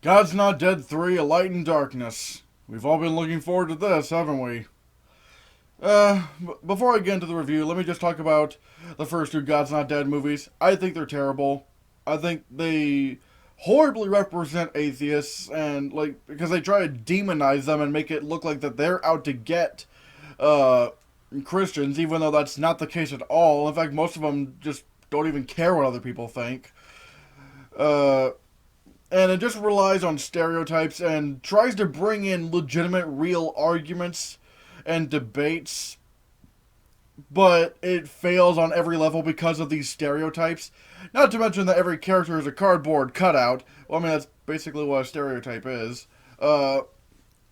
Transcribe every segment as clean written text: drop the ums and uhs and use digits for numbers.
God's Not Dead 3, A Light in Darkness. We've all been looking forward to this, haven't we? Before I get into the review, let me just talk about the first two God's Not Dead movies. I think they're terrible. I think they horribly represent atheists, and, because they try to demonize them and make it look like that they're out to get, Christians, even though that's not the case at all. In fact, most of them just don't even care what other people think. And it just relies on stereotypes and tries to bring in legitimate, real arguments and debates, but it fails on every level because of these stereotypes. Not to mention that every character is a cardboard cutout. Well, I mean, that's basically what a stereotype is.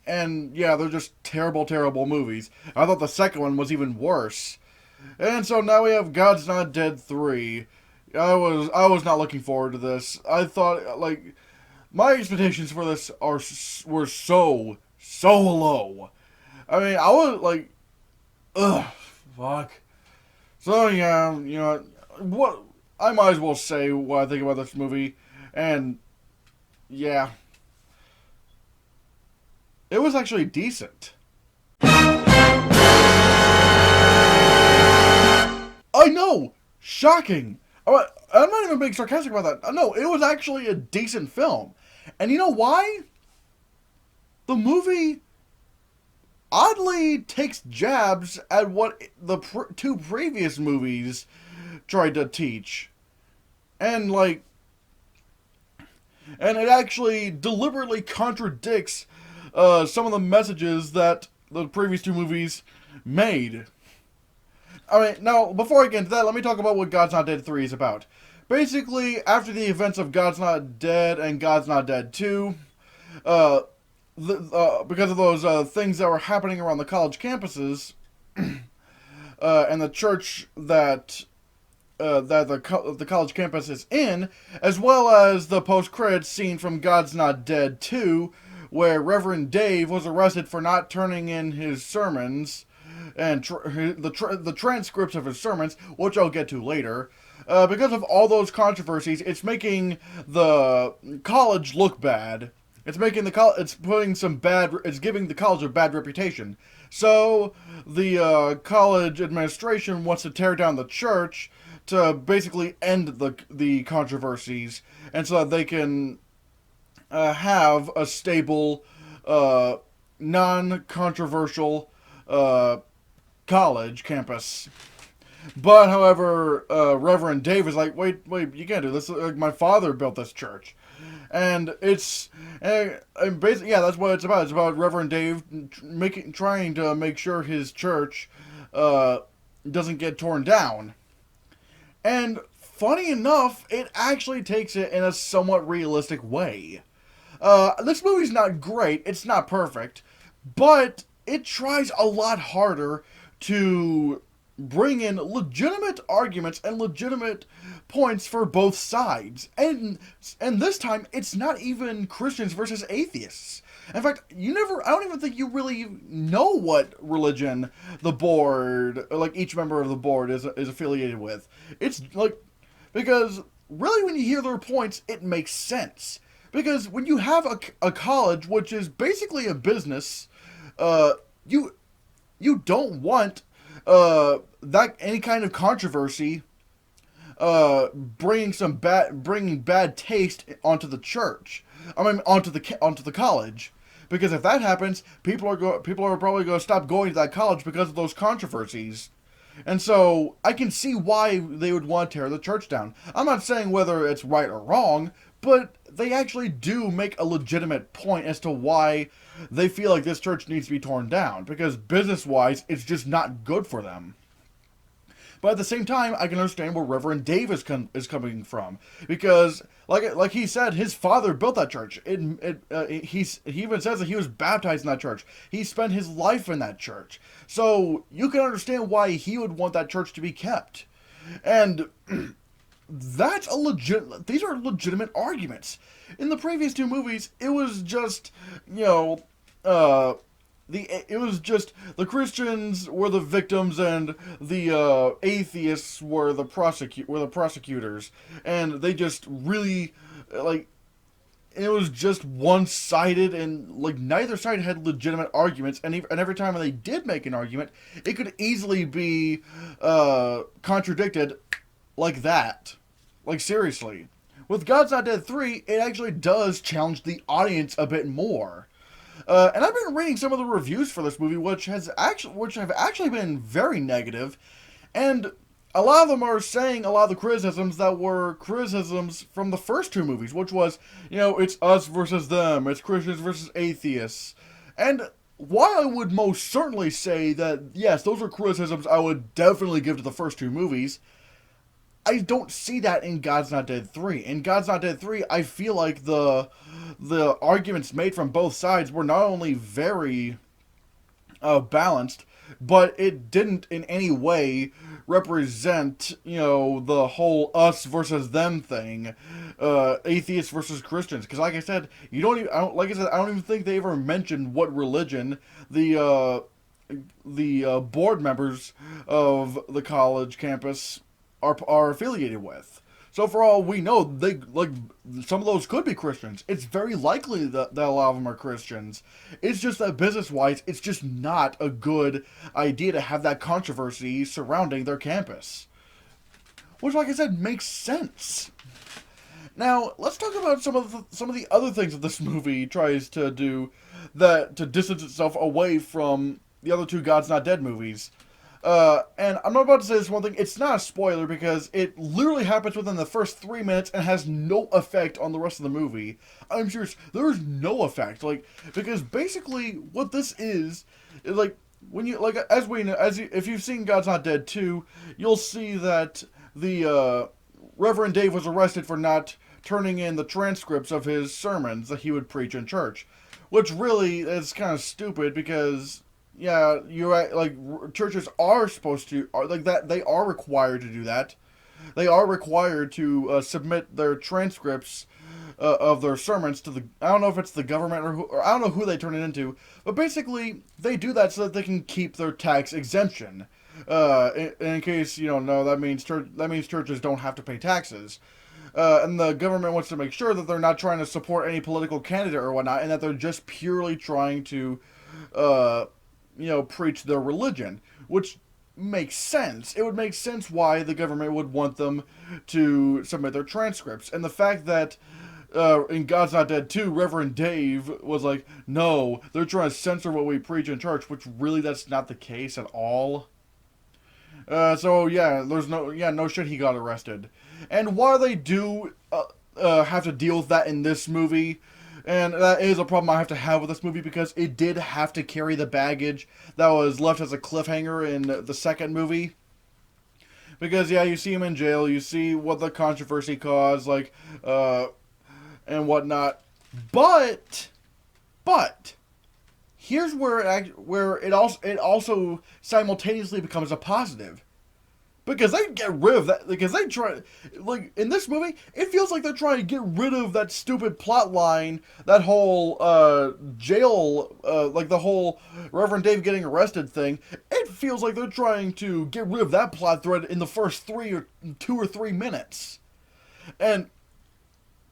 And yeah, they're just terrible, terrible movies. I thought the second one was even worse. And so now we have God's Not Dead 3. I was not looking forward to this. I thought, my expectations for this were so low. I mean, I was ugh, fuck. So yeah, what I might as well say what I think about this movie, and yeah, it was actually decent. I know, shocking. I'm not even being sarcastic about that. No, it was actually a decent film. And you know why? The movie oddly takes jabs at what the two previous movies tried to teach. And, and it actually deliberately contradicts some of the messages that the previous two movies made. Alright, now, before I get into that, let me talk about what God's Not Dead 3 is about. Basically, after the events of God's Not Dead and God's Not Dead 2, because of those things that were happening around the college campuses, and the church that the college campus is in, as well as the post-credits scene from God's Not Dead 2, where Reverend Dave was arrested for not turning in his sermons, and the transcripts of his sermons, which I'll get to later. Because of all those controversies, it's making the college look bad. It's making it's giving the college a bad reputation. So the college administration wants to tear down the church to basically end the controversies, and so that they can have a stable, non-controversial college campus. But, however, Reverend Dave is like, wait, you can't do this. My father built this church. And it's, and basically, yeah, that's what it's about. It's about Reverend Dave trying to make sure his church doesn't get torn down. And, funny enough, it actually takes it in a somewhat realistic way. This movie's not great, it's not perfect, but it tries a lot harder to bring in legitimate arguments and legitimate points for both sides. And this time, it's not even Christians versus atheists. In fact, I don't even think you really know what religion the board, each member of the board is affiliated with. It's because really when you hear their points, it makes sense. Because when you have a college, which is basically a business, you don't want that any kind of controversy bringing bad taste onto the church. I mean, onto the college, because if that happens, people are probably going to stop going to that college because of those controversies. And so I can see why they would want to tear the church down. I'm not saying whether it's right or wrong, but they actually do make a legitimate point as to why they feel like this church needs to be torn down, because business-wise, it's just not good for them. But at the same time, I can understand where Reverend Dave is coming from, because, like he said, his father built that church. He even says that he was baptized in that church. He spent his life in that church. So you can understand why he would want that church to be kept. And these are legitimate arguments. In the previous two movies, it was just, it was just the Christians were the victims and the atheists were the prosecutors, and they just really it was just one-sided, and like neither side had legitimate arguments, and every time they did make an argument, it could easily be contradicted like that. Like, seriously. With God's Not Dead 3, it actually does challenge the audience a bit more. And I've been reading some of the reviews for this movie, which have actually been very negative, and a lot of them are saying a lot of the criticisms that were criticisms from the first two movies, which was, it's us versus them, it's Christians versus atheists. And while I would most certainly say that, yes, those are criticisms I would definitely give to the first two movies, I don't see that in God's Not Dead 3. In God's Not Dead 3, I feel like the arguments made from both sides were not only very balanced, but it didn't in any way represent, the whole us versus them thing, atheists versus Christians. Because, like I said, I don't even think they ever mentioned what religion the board members of the college campus are affiliated with. So for all we know, some of those could be Christians. It's very likely that a lot of them are Christians. It's just that business-wise, it's just not a good idea to have that controversy surrounding their campus. Which, like I said, makes sense. Now, let's talk about some of the other things that this movie tries to do to distance itself away from the other two God's Not Dead movies. And I'm not about to say this one thing, it's not a spoiler because it literally happens within the first 3 minutes and has no effect on the rest of the movie. I'm serious, there's no effect, because basically what this is when you, if you've seen God's Not Dead 2, you'll see that the, Reverend Dave was arrested for not turning in the transcripts of his sermons that he would preach in church. Which really is kind of stupid because, yeah, you're right, churches are supposed to, they are required to do that. They are required to submit their transcripts of their sermons to I don't know if it's the government or I don't know who they turn it into, but basically they do that so that they can keep their tax exemption. In case you don't know, that means churches don't have to pay taxes. And the government wants to make sure that they're not trying to support any political candidate or whatnot, and that they're just purely trying to, preach their religion, which makes sense. It would make sense why the government would want them to submit their transcripts. And the fact that in God's Not Dead 2, Reverend Dave was like, no, they're trying to censor what we preach in church, which really that's not the case at all. So yeah, no shit, he got arrested. And while they do have to deal with that in this movie, and that is a problem I have to have with this movie because it did have to carry the baggage that was left as a cliffhanger in the second movie. Because, yeah, you see him in jail, you see what the controversy caused, and whatnot. But, here's where it also simultaneously becomes a positive. Because they get rid of that, because they try, in this movie, it feels like they're trying to get rid of that stupid plot line, that whole, jail, the whole Reverend Dave getting arrested thing. It feels like they're trying to get rid of that plot thread in the first 2 or 3 minutes. And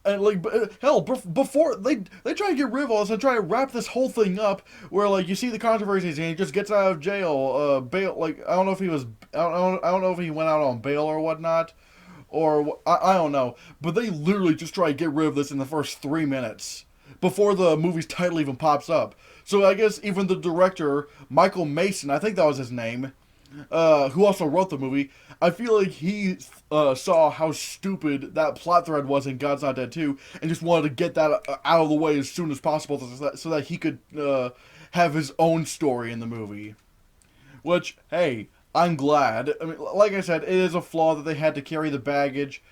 hell, before they try to get rid of all this and try to wrap this whole thing up, where you see the controversies and he just gets out of jail, bail. I don't know if he was, I don't know if he went out on bail or whatnot, or I don't know. But they literally just try to get rid of this in the first 3 minutes before the movie's title even pops up. So I guess even the director, Michael Mason, I think that was his name, who also wrote the movie, I feel like he saw how stupid that plot thread was in God's Not Dead 2 and just wanted to get that out of the way as soon as possible so that he could have his own story in the movie. Which, hey, I'm glad. I mean, like I said, it is a flaw that they had to carry the baggage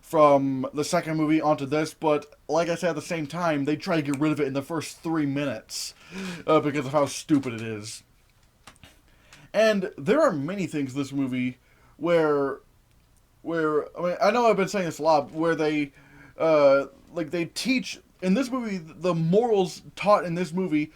from the second movie onto this, but like I said, at the same time, they try to get rid of it in the first 3 minutes because of how stupid it is. And there are many things in this movie where I mean, I know I've been saying this a lot, where they they teach in this movie, the morals taught in this movie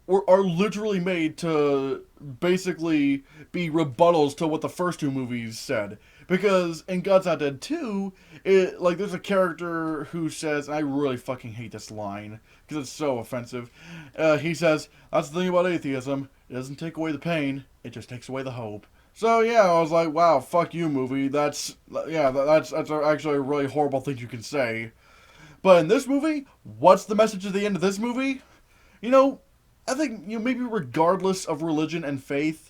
are literally made to basically be rebuttals to what the first two movies said. Because in God's Not Dead 2, there's a character who says, and I really fucking hate this line because it's so offensive. He says, "That's the thing about atheism. It doesn't take away the pain. It just takes away the hope." So yeah, I was like, wow, fuck you, movie. That's actually a really horrible thing you can say. But in this movie, what's the message at the end of this movie? I think, maybe regardless of religion and faith,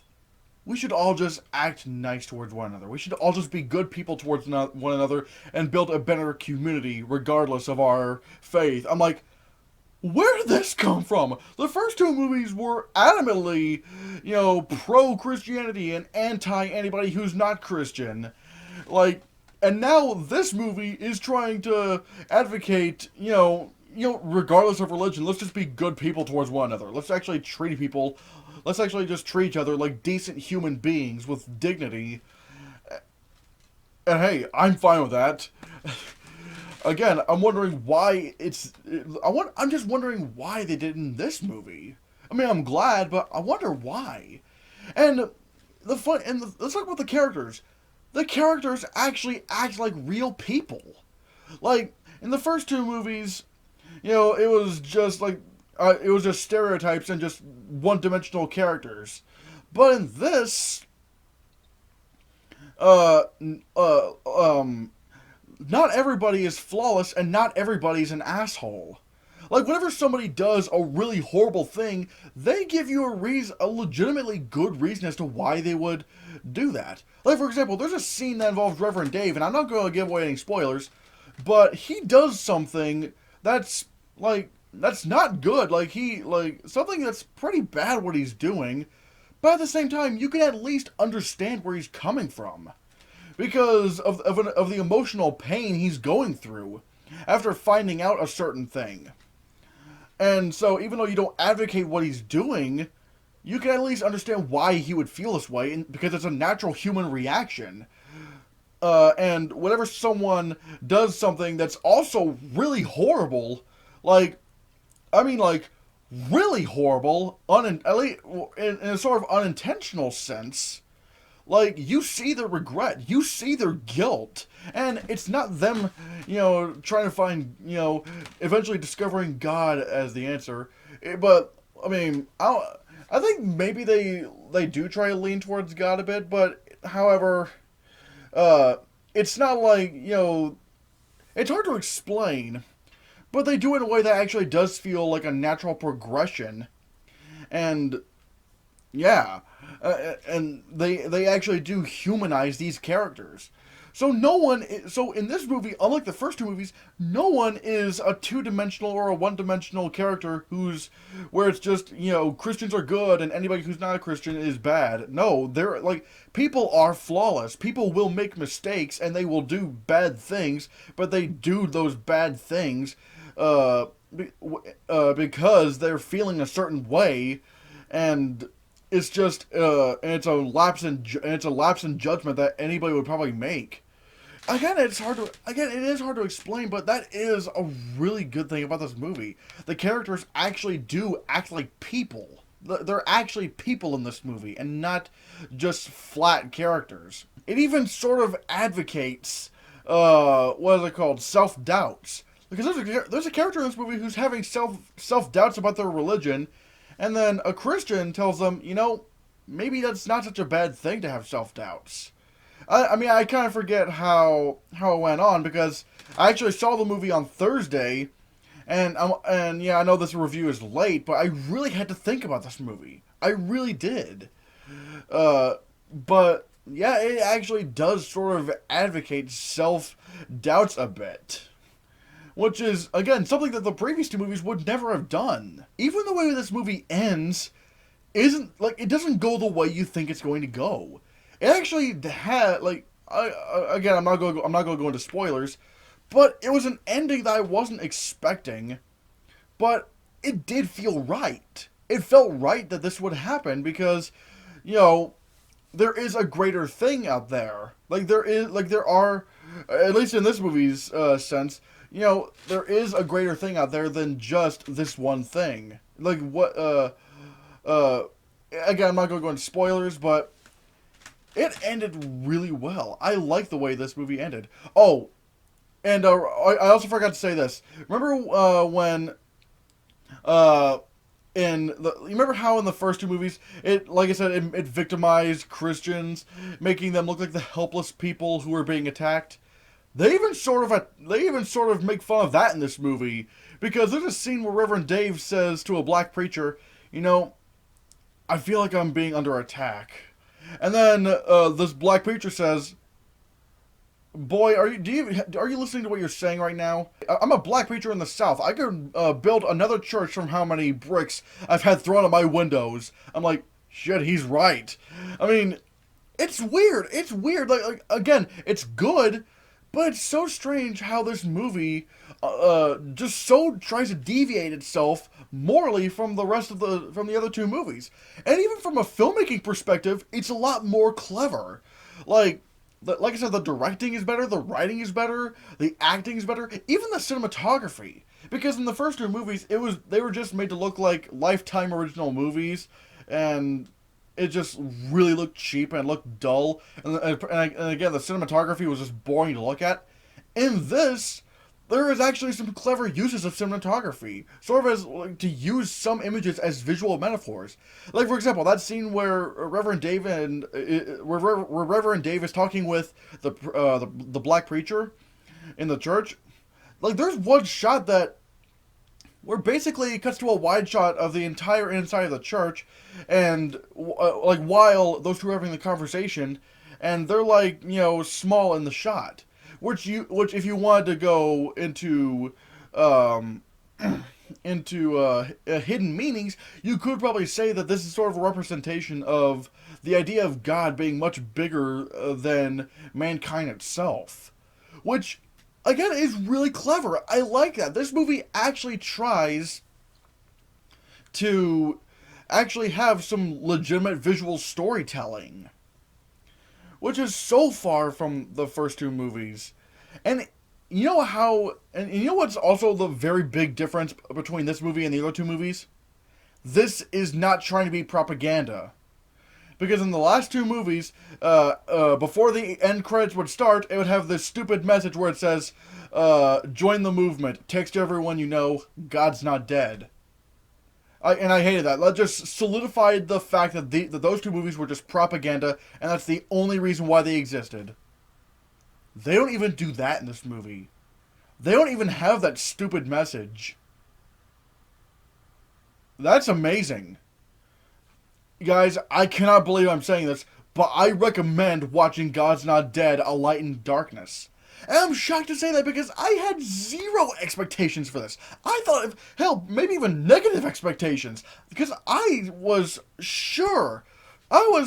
we should all just act nice towards one another. We should all just be good people towards one another and build a better community regardless of our faith. I'm like, where did this come from? The first two movies were adamantly, pro-Christianity and anti-anybody who's not Christian. And now this movie is trying to advocate, regardless of religion, let's just be good people towards one another. Let's actually just treat each other like decent human beings with dignity. And hey, I'm fine with that. Again, I'm wondering why I'm just wondering why they did it in this movie. I mean, I'm glad, but I wonder why. And let's talk about the characters. The characters actually act like real people. Like, in the first two movies, it was just stereotypes and just one-dimensional characters. But in this, not everybody is flawless and not everybody's an asshole. Like, whenever somebody does a really horrible thing, they give you a legitimately good reason as to why they would do that. Like, for example, there's a scene that involves Reverend Dave, and I'm not going to give away any spoilers, but he does something that's not good. Something that's pretty bad what he's doing, but at the same time, you can at least understand where he's coming from. Because of the emotional pain he's going through after finding out a certain thing. And so, even though you don't advocate what he's doing, you can at least understand why he would feel this way, because it's a natural human reaction. And whenever someone does something that's also really horrible, really horrible, in a sort of unintentional sense, you see their regret, you see their guilt, and it's not them, trying to find, eventually discovering God as the answer. But, I mean, I think maybe they do try to lean towards God a bit, but, however, it's not it's hard to explain, but they do it in a way that actually does feel like a natural progression, and, yeah. And they actually do humanize these characters. So in this movie, unlike the first two movies, no one is a two-dimensional or a one-dimensional character where it's just, Christians are good and anybody who's not a Christian is bad. No, people are flawless. People will make mistakes and they will do bad things, but they do those bad things because they're feeling a certain way, and it's just it's a lapse in judgment that anybody would probably make. Again, it is hard to explain, but that is a really good thing about this movie. The characters actually do act like people. They're actually people in this movie, and not just flat characters. It even sort of advocates self-doubts. Because there's a character in this movie who's having self-doubts about their religion, and then a Christian tells them, maybe that's not such a bad thing to have self-doubts. I mean, I kind of forget how it went on, because I actually saw the movie on Thursday, and yeah, I know this review is late, but I really had to think about this movie. I really did. But, yeah, it actually does sort of advocate self-doubts a bit. Which is, again, something that the previous two movies would never have done. Even the way this movie ends it doesn't go the way you think it's going to go. It actually had, again, I'm not going to go into spoilers, but it was an ending that I wasn't expecting, but it did feel right. It felt right that this would happen because, there is a greater thing out there. There are, at least in this movie's sense, there is a greater thing out there than just this one thing. again, I'm not going to go into spoilers, but it ended really well. I like the way this movie ended. Oh, and I also forgot to say this. Remember when uh, you remember how in the first two movies, it, like I said, it victimized Christians, making them look like the helpless people who were being attacked. They even sort of make fun of that in this movie, because there's a scene where Reverend Dave says to a black preacher, you know, I feel like I'm being under attack. And then this black preacher says, "Boy, are you listening to what you're saying right now? I'm a black preacher in the South. I could build another church from how many bricks I've had thrown at my windows." I'm like, shit, he's right. I mean, it's weird. It's weird. Like again, it's good, but it's so strange how this movie just so tries to deviate itself morally from the other two movies. And even from a filmmaking perspective, it's a lot more clever. Like I said, the directing is better, the writing is better, the acting is better, even the cinematography. Because in the first two movies, they were just made to look like Lifetime original movies, and it just really looked cheap and looked dull. And again, the cinematography was just boring to look at. In this, there is actually some clever uses of cinematography, sort of as like, to use some images as visual metaphors. Like, for example, that scene where Reverend Dave where Reverend Dave is talking with the black preacher in the church. Like, there's one shot that where basically it cuts to a wide shot of the entire inside of the church, and like while those two are having the conversation, and they're like, you know, small in the shot. Which if you wanted to go into hidden meanings, you could probably say that this is sort of a representation of the idea of God being much bigger than mankind itself, which again is really clever. I like that. This movie actually tries to actually have some legitimate visual storytelling, which is so far from the first two movies. And you know what's also the very big difference between this movie and the other two movies? This is not trying to be propaganda. Because in the last two movies, before the end credits would start, it would have this stupid message where it says, join the movement, text everyone you know, God's not dead. I hated that. That just solidified the fact that those two movies were just propaganda, and that's the only reason why they existed. They don't even do that in this movie. They don't even have that stupid message. That's amazing. Guys, I cannot believe I'm saying this, but I recommend watching God's Not Dead, A Light in Darkness. And I'm shocked to say that because I had zero expectations for this. I thought, hell, maybe even negative expectations. Because I was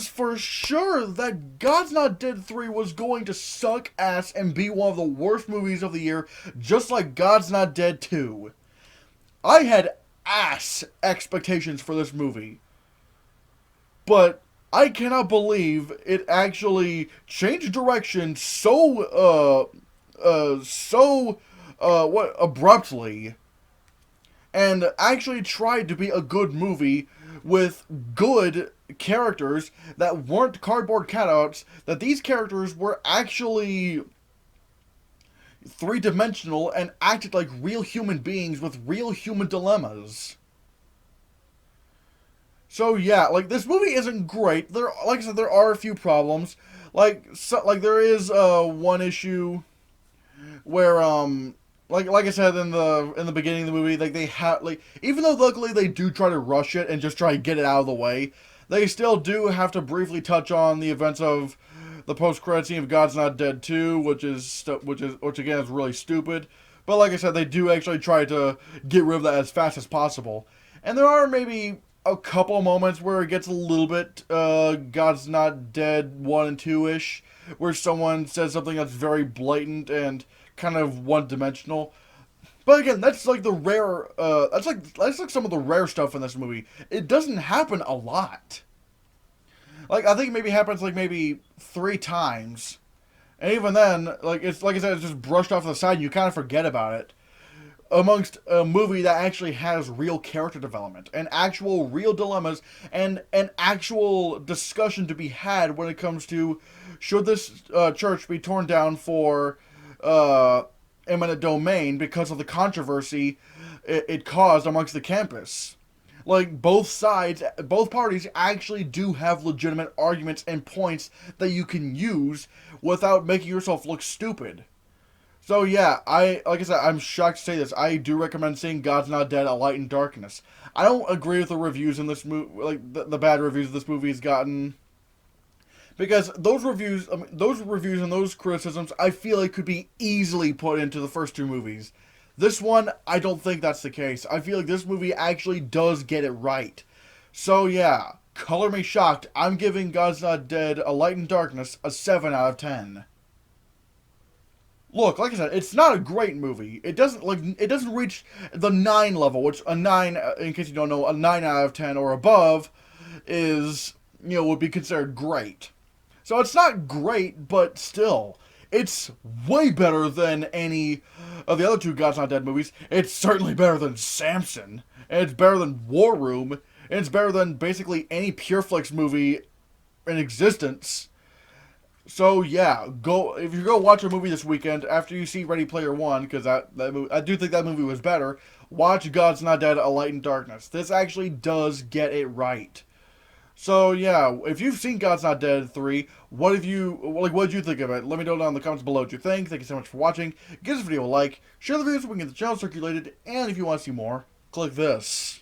for sure that God's Not Dead 3 was going to suck ass and be one of the worst movies of the year, just like God's Not Dead 2. I had ass expectations for this movie. But I cannot believe it actually changed direction so abruptly, and actually tried to be a good movie with good characters that weren't cardboard cutouts, that these characters were actually three-dimensional and acted like real human beings with real human dilemmas. So yeah, like, this movie isn't great. Like I said, there are a few problems. Like there is one issue where like I said in the beginning of the movie, like they have, like, even though luckily they do try to rush it and just try to get it out of the way, they still do have to briefly touch on the events of the post-credit scene of God's Not Dead 2, which again is really stupid. But like I said, they do actually try to get rid of that as fast as possible. And there are maybe a couple moments where it gets a little bit God's Not Dead 1 and 2-ish, where someone says something that's very blatant and kind of one-dimensional. But again, that's like the rare, that's like some of the rare stuff in this movie. It doesn't happen a lot. Like, I think it maybe happens like maybe 3 times. And even then, like, it's like I said, it's just brushed off to the side and you kind of forget about it. amongst a movie that actually has real character development and actual real dilemmas and an actual discussion to be had when it comes to should this church be torn down for eminent domain because of the controversy it caused amongst the campus. Like, both sides, both parties actually do have legitimate arguments and points that you can use without making yourself look stupid. So yeah, like I said, I'm shocked to say this. I do recommend seeing God's Not Dead: A Light in Darkness. I don't agree with the reviews in this movie, like the bad reviews this movie has gotten, because those reviews and those criticisms, I feel like could be easily put into the first two movies. This one, I don't think that's the case. I feel like this movie actually does get it right. So yeah, color me shocked. I'm giving God's Not Dead: A Light in Darkness a 7 out of 10. Look, like I said, it's not a great movie. It doesn't reach the 9 level, which a 9, in case you don't know, a 9 out of 10 or above is, would be considered great. So it's not great, but still, it's way better than any of the other two God's Not Dead movies. It's certainly better than Samson, and it's better than War Room, and it's better than basically any PureFlix movie in existence. So yeah, if you go watch a movie this weekend after you see Ready Player One, because I do think that movie was better. Watch God's Not Dead: A Light in Darkness. This actually does get it right. So yeah, if you've seen God's Not Dead 3, what did you think of it? Let me know down in the comments below what you think. Thank you so much for watching. Give this video a like, share the video so we can get the channel circulated, and if you want to see more, click this.